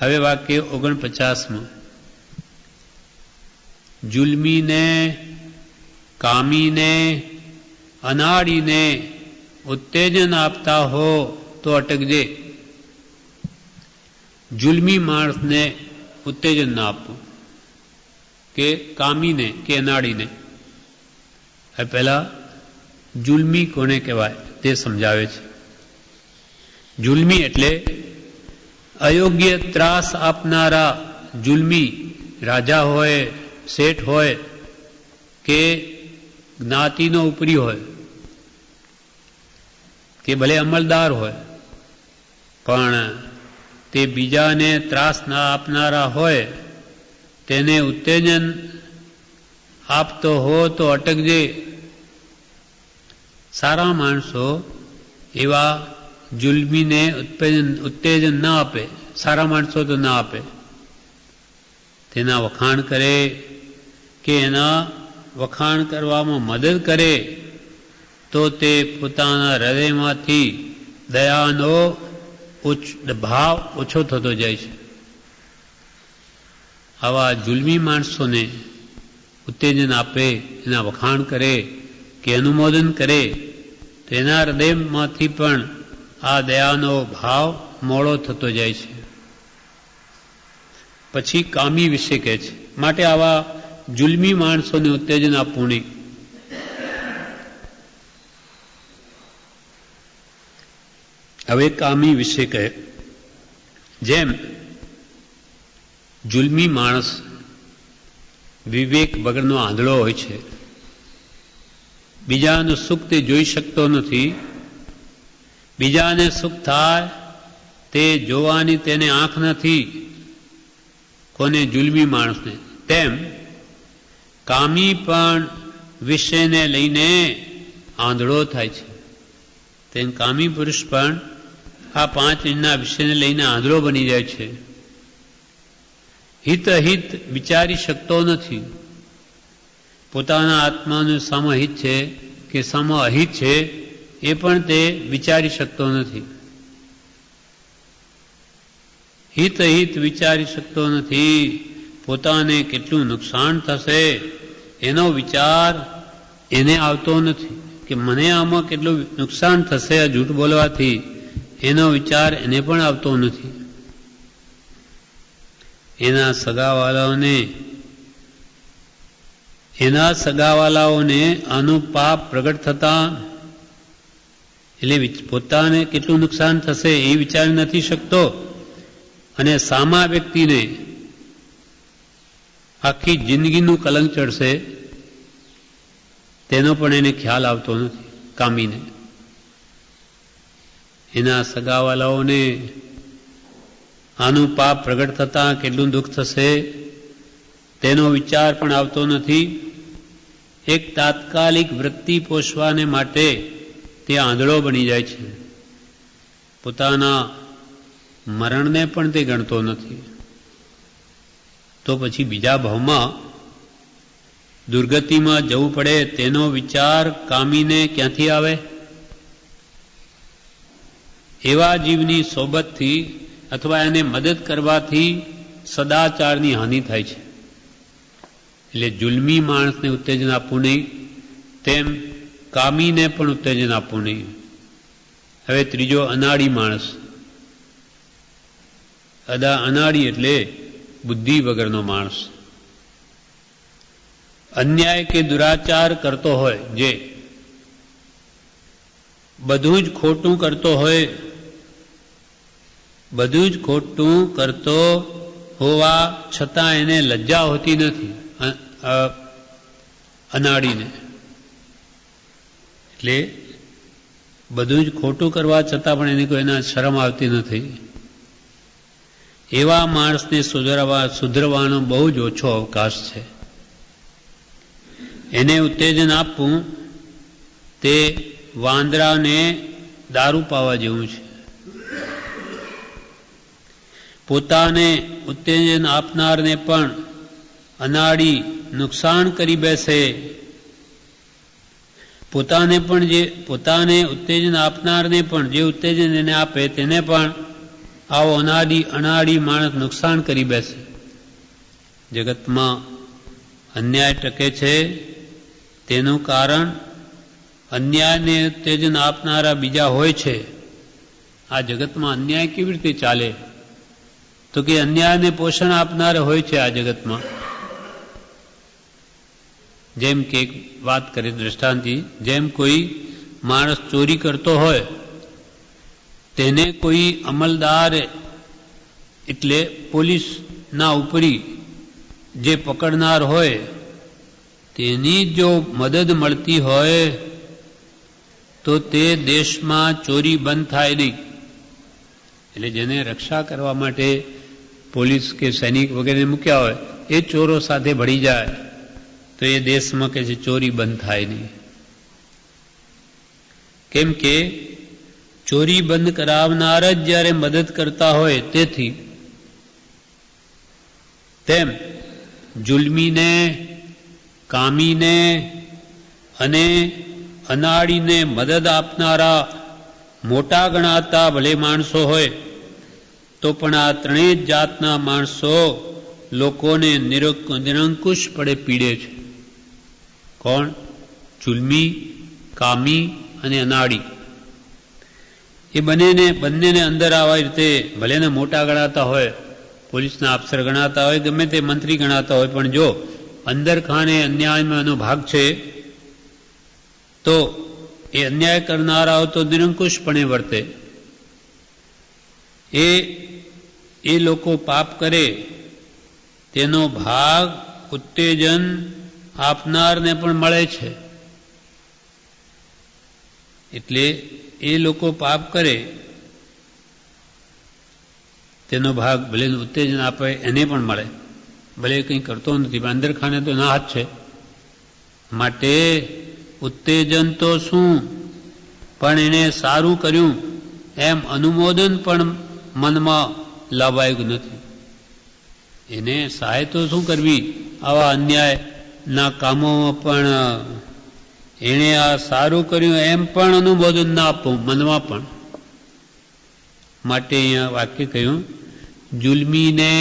હવે વાક્ય 49માં જુલ્મીને, કામીને, અનાડીને ઉત્તેજન આપતા હો તો અટકજે. જુલ્મી માણસને ઉત્તેજન ના આપવું, કે કામીને કે અનાડીને. હવે પહેલા જુલ્મી કોને કહેવાય તે સમજાવે છે. જુલ્મી એટલે અયોગ્ય ત્રાસ આપનારા. જુલ્મી રાજા હોય, શેઠ હોય કે જ્ઞાતિનો ઉપરી હોય કે ભલે અમલદાર હોય, પણ તે બીજાને ત્રાસ ના આપનારા હોય, તેને ઉત્તેજન આપતો હો તો અટકજે. સારા માણસો એવા જુલ્મીને ઉત્તેજન ના આપે. સારા માણસો તો ના આપે. તેના વખાણ કરે કે એના વખાણ કરવામાં મદદ કરે તો તે પોતાના હૃદયમાંથી દયાનો ભાવ ઓછો થતો જાય છે. આવા જુલ્મી માણસોને ઉત્તેજન આપે, એના વખાણ કરે કે અનુમોદન કરે તો એના હૃદયમાંથી પણ આ દયાનો ભાવ મોડો થતો જાય છે. પછી કામી વિશે કહે છે, માટે આવા જુલ્મી માણસોને ઉત્તેજન આપવું નહીં. હવે કામી વિશે કહે, જેમ જુલ્મી માણસ વિવેક વગરનો આંધળો હોય છે, બીજાનું સુખ તે જોઈ શકતો નથી, બીજાને સુખ થાય તે જોવાની તેને આંખ નથી, કોને? જુલ્મી માણસને. તેમ કામી પણ વિષયને લઈને આંધળો થાય છે. તેમ કામી પુરુષ પણ આ 5 ઇંચના વિષયને લઈને આંધળો બની જાય છે. હિત અહિત વિચારી શકતો નથી. પોતાના આત્માનું સમહિત છે કે સમ અહિત છે એ પણ તે વિચારી શકતો નથી. હિત અહિત વિચારી શકતો નથી. પોતાને કેટલું નુકસાન થશે એનો વિચાર એને આવતો નથી, કે મને આમાં કેટલું નુકસાન થશે આ જૂઠ બોલવાથી, એનો વિચાર એને પણ આવતો નથી. એના સગાવાલાઓને આનું પાપ પ્રગટ થતા, એટલે પોતાને કેટલું નુકસાન થશે એ વિચારી નથી શકતો, અને સામા વ્યક્તિને આખી જિંદગીનું કલંક ચડશે તેનો પણ એને ખ્યાલ આવતો નથી. કામીને એના સગાવાલાઓને આનું પાપ પ્રગટ થતાં કેટલું દુઃખ થશે તેનો વિચાર પણ આવતો નથી. એક તાત્કાલિક વૃત્તિ પોષવાને માટે તે આંધળો બની જાય છે. પોતાના મરણને પણ તે ગણતો નથી. તો પછી બીજા ભાવમાં દુર્ગતિમાં જવું પડે તેનો વિચાર કામીને ક્યાંથી આવે? એવા જીવની સોબતથી અથવા એને મદદ કરવાથી સદાચારની હાનિ થાય છે. એટલે જુલ્મી માણસને ઉત્તેજન આપવું નહીં, તેમ કામીને પણ ઉત્તેજન આપવું નહીં. હવે ત્રીજો, અનાડી માણસ. અનાડી એટલે બુદ્ધિ વગરનો માણસ. અન્યાય કે દુરાચાર કરતો હોય, જે બધું જ ખોટું કરતો હોય, બધું જ ખોટું કરતો હોવા છતાં એને લજ્જા હોતી નથી અનાડીને. એટલે બધું જ ખોટું કરવા છતાં પણ એને કોઈ એના શરમ આવતી નથી. એવા માણસને સુધરવાનો બહુ જ ઓછો અવકાશ છે. એને ઉત્તેજન આપવું તે વાંદરાને દારૂ પાવા જેવું છે. પોતાને ઉત્તેજન આપનારને પણ અનાડી નુકસાન કરી બેસે. પોતાને ઉત્તેજન આપનારને પણ જે ઉત્તેજન એને આપે તેને પણ આવો અનાડી માણસ નુકસાન કરી બેસે. જગતમાં અન્યાય ટકે છે તેનું કારણ અન્યાયને ઉત્તેજન આપનારા બીજા હોય છે. આ જગતમાં અન્યાય કેવી રીતે ચાલે? તો કે અન્યાયને પોષણ આપનારા હોય છે આ જગતમાં. જેમ કે એક વાત કરી દ્રષ્ટાંતિ, જેમ કોઈ માણસ ચોરી કરતો હોય તેને કોઈ અમલદાર એટલે પોલીસના ઉપરી જે પકડનાર હોય તેની જો મદદ મળતી હોય તો તે દેશમાં ચોરી બંધ થાય નહીં. એટલે જેને રક્ષા કરવા માટે પોલીસ કે સૈનિક વગેરે મૂક્યા હોય એ ચોરો સાથે ભળી જાય તો એ દેશમાં કે છે ચોરી બંધ થાય નહીં. કેમ કે ચોરી બંધ કરાવનાર જ જ્યારે મદદ કરતા હોય, તેથી તેમ જુલ્મીને, કામીને અને અનાડીને મદદ આપનારા મોટા ગણાતા ભલે માણસો હોય તો પણ આ ત્રણેય જાતના માણસો લોકોને નિરંકુશ પડે પીડે છે. કોણ? જુલ્મી, કામી અને અનાડી. એ બંનેને અંદર આવા રીતે ભલેને મોટા ગણાતા હોય, પોલીસના અફસર ગણાતા હોય, ગમે તે મંત્રી ગણાતા હોય, પણ જો અંદર ખાને અન્યાયમાં એનો ભાગ છે તો એ અન્યાય કરનારાઓ તો નિરંકુશપણે વર્તે. એ લોકો પાપ કરે તેનો ભાગ ઉત્તેજન આપનારને પણ મળે છે. એટલે એ લોકો પાપ કરે તેનો ભાગ ભલે ઉત્તેજન આપે એને પણ મળે, ભલે કંઈ કરતો નથી પણ અંદર ખાને તો ના હાથ છે. માટે ઉત્તેજન તો શું, પણ એને સારું કર્યું એમ અનુમોદન પણ મનમાં લાવાયું નથી. એને સહાય તો શું કરવી આવા અન્યાયના કામોમાં, પણ એણે આ સારું કર્યું એમ પણ અનુમોદન ના આપવું મનમાં પણ. માટે અહીંયા વાક્ય કહ્યું, જુલ્મીને,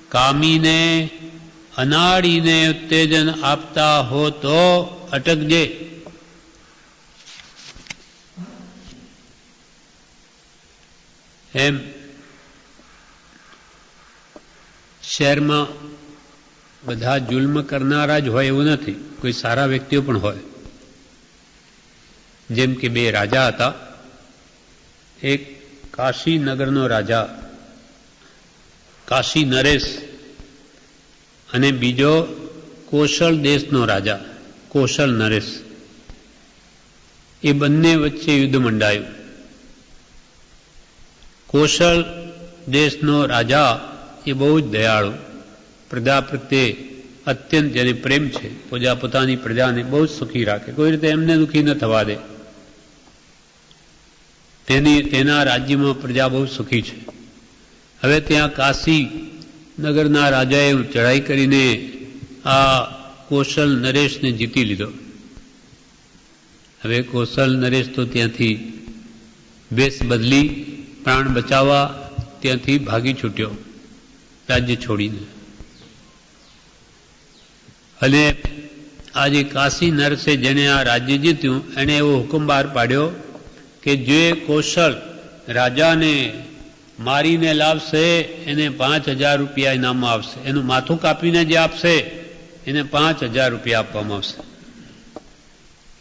કામીને, અનાડીને ઉત્તેજન આપતા હો તો અટકજે. એમ શહેરમાં બધા જુલ્મ કરનારા જ હોય એવું નથી, કોઈ સારા વ્યક્તિઓ પણ હોય. જેમ કે બે રાજા હતા, એક કાશી નગરનો રાજા કાશી નરેશ અને બીજો કોશલ દેશનો રાજા કોશલ નરેશ. એ બંને વચ્ચે યુદ્ધ મંડાયું. કોશલ દેશનો રાજા એ બહુ જ દયાળુ, પ્રજા પ્રત્યે અત્યંત જેને પ્રેમ છે, પોતાની પ્રજાને બહુ જ સુખી રાખે, કોઈ રીતે એમને દુઃખી ન થવા દે. તેના રાજ્યમાં પ્રજા બહુ સુખી છે. હવે ત્યાં કાશી નગરના રાજાએ ચડાઈ કરીને આ કોશલ નરેશને જીતી લીધો. હવે કોશલ નરેશ તો ત્યાંથી વેશ બદલી પ્રાણ બચાવવા ત્યાંથી ભાગી છૂટ્યો રાજ્ય છોડીને. અને આજે કાશી નરેશે જેને આ રાજ્ય જીત્યું એણે એવો હુકમ બહાર પાડ્યો કે જે કોશલ રાજાને મારીને લાવશે એને 5,000 રૂપિયા ઇનામમાં આવશે. એનું માથું કાપીને જે આપશે એને 5,000 રૂપિયા આપવામાં આવશે.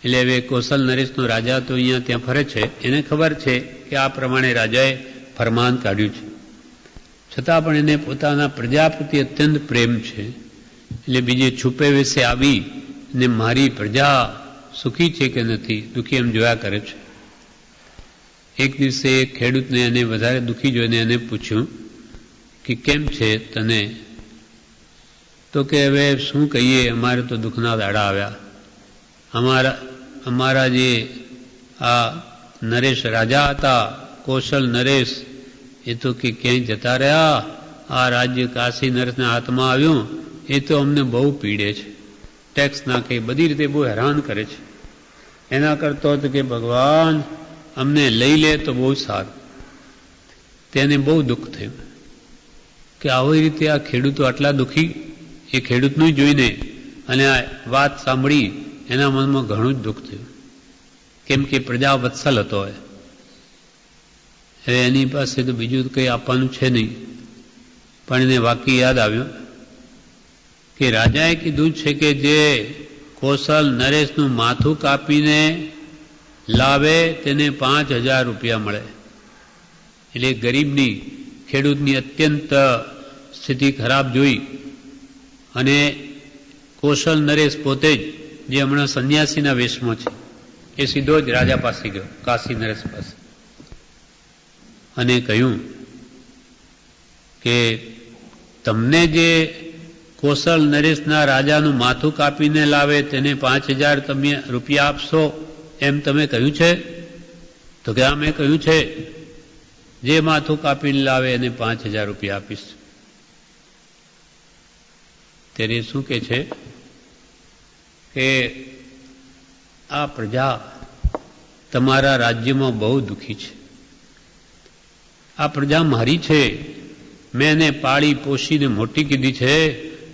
એટલે હવે કોશલ નરેશનો રાજા તો અહીંયા ત્યાં ફરે છે, એને ખબર છે કે આ પ્રમાણે રાજાએ ફરમાન કાઢ્યું છે, છતાં પણ એને પોતાના પ્રજા પ્રત્યે અત્યંત પ્રેમ છે. એટલે બીજે છુપે વેશે આવી ને મારી પ્રજા સુખી છે કે નથી દુઃખી એમ જોયા કરે છે. એક દિવસે એક ખેડૂતને એને વધારે દુઃખી જોઈને એને પૂછ્યું કે કેમ છે તને? તો કે હવે શું કહીએ, અમારે તો દુઃખના દાડા આવ્યા. અમારા જે આ નરેશ રાજા હતા, કોશલ નરેશ, એ તો કે ક્યાંય જતા રહ્યા. આ રાજ્ય કાશી નરેશના હાથમાં આવ્યું એ તો અમને બહુ પીડે છે, ટેક્સ નાખે, બધી રીતે બહુ હેરાન કરે છે. એના કરતો હતો કે ભગવાન અમને લઈ લે તો બહુ સારું. તેને બહુ દુઃખ થયું કે આવી રીતે આ ખેડૂતો આટલા દુઃખી. એ ખેડૂતનું જોઈને અને આ વાત સાંભળી એના મનમાં ઘણું જ દુઃખ થયું, કેમ કે પ્રજા વત્સલ હતો. હવે એની પાસે તો બીજું કંઈ આપવાનું છે નહીં. પણ એને વાક્ય યાદ આવ્યું કે રાજાએ કીધું છે કે જે કૌશલ નરેશનું માથું કાપીને લાવે તેને 5,000 રૂપિયા મળે. એટલે ગરીબની, ખેડૂતની અત્યંત સ્થિતિ ખરાબ જોઈ અને કૌશલ નરેશ પોતે જ, જે હમણાં સંન્યાસીના વેશમાં છે, એ સીધો જ રાજા પાસે ગયો, કાશી નરેશ પાસે, અને કહ્યું કે તમને જે કૌશલ નરેશના રાજાનું માથું કાપીને લાવે તેને 5,000 તમે રૂપિયા આપશો એમ તમે કહ્યું છે? તો કે આ મેં કહ્યું છે, જે માથું કાપીને લાવે એને 5,000 રૂપિયા આપીશ. ત્યારે શું કે છે કે આ પ્રજા તમારા રાજ્યમાં બહુ દુઃખી છે. આ પ્રજા મારી છે, મેં એને પાળી પોષીને મોટી કીધી છે.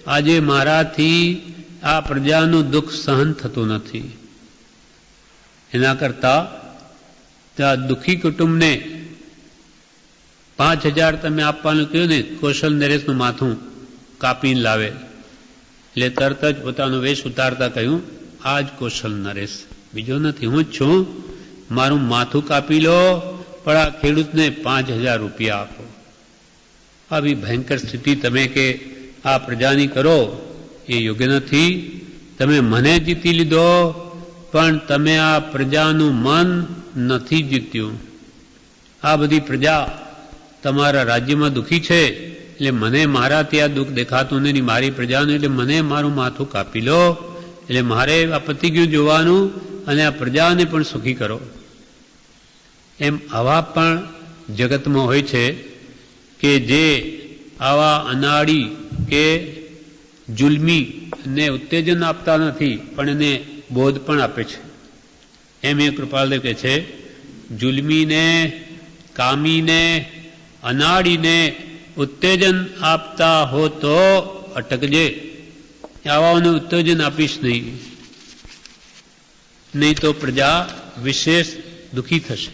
આજે મારાથી આ પ્રજાનું દુઃખ સહન થતું નથી. એના કરતાં આ દુઃખી કુટુંબને 5,000 તમે આપવાનું કહ્યું ને, કૌશલ નરેશનું માથું કાપીને લાવે. એટલે તરત જ પોતાનો વેશ ઉતારતા કહ્યું, આ જ કૌશલ નરેશ, બીજો નથી, હું જ છું. મારું માથું કાપી લો, પણ આ ખેડૂતને 5,000 રૂપિયા આપો. આવી ભયંકર સ્થિતિ તમે કે આ પ્રજાની કરો એ યોગ્ય નથી. તમે મને જીતી લીધો, પણ તમે આ પ્રજાનું મન નથી જીત્યું. આ બધી પ્રજા તમારા રાજ્યમાં દુઃખી છે, એટલે મને મારા ત્યાં દુઃખ દેખાતું નથી, મારી પ્રજાનું. એટલે મને મારું માથું કાપી લો. એટલે મારે આ પતી ગયું જોવાનું, અને આ પ્રજાને પણ સુખી કરો. એમ આવા પણ જગતમાં હોય છે કે જે આવા અનાળી કે જુલ્મી ને ઉત્તેજન આપતા નથી, પણ એને બોધ પણ આપે છે. એમ એ કૃપાલદેવ કહે છે, જુલ્મીને, કામીને, અનાળીને ઉત્તેજન આપતા હો તો અટકજે. આવાઓને ઉત્તેજન આપીશ નહીં તો પ્રજા વિશેષ દુઃખી થશે.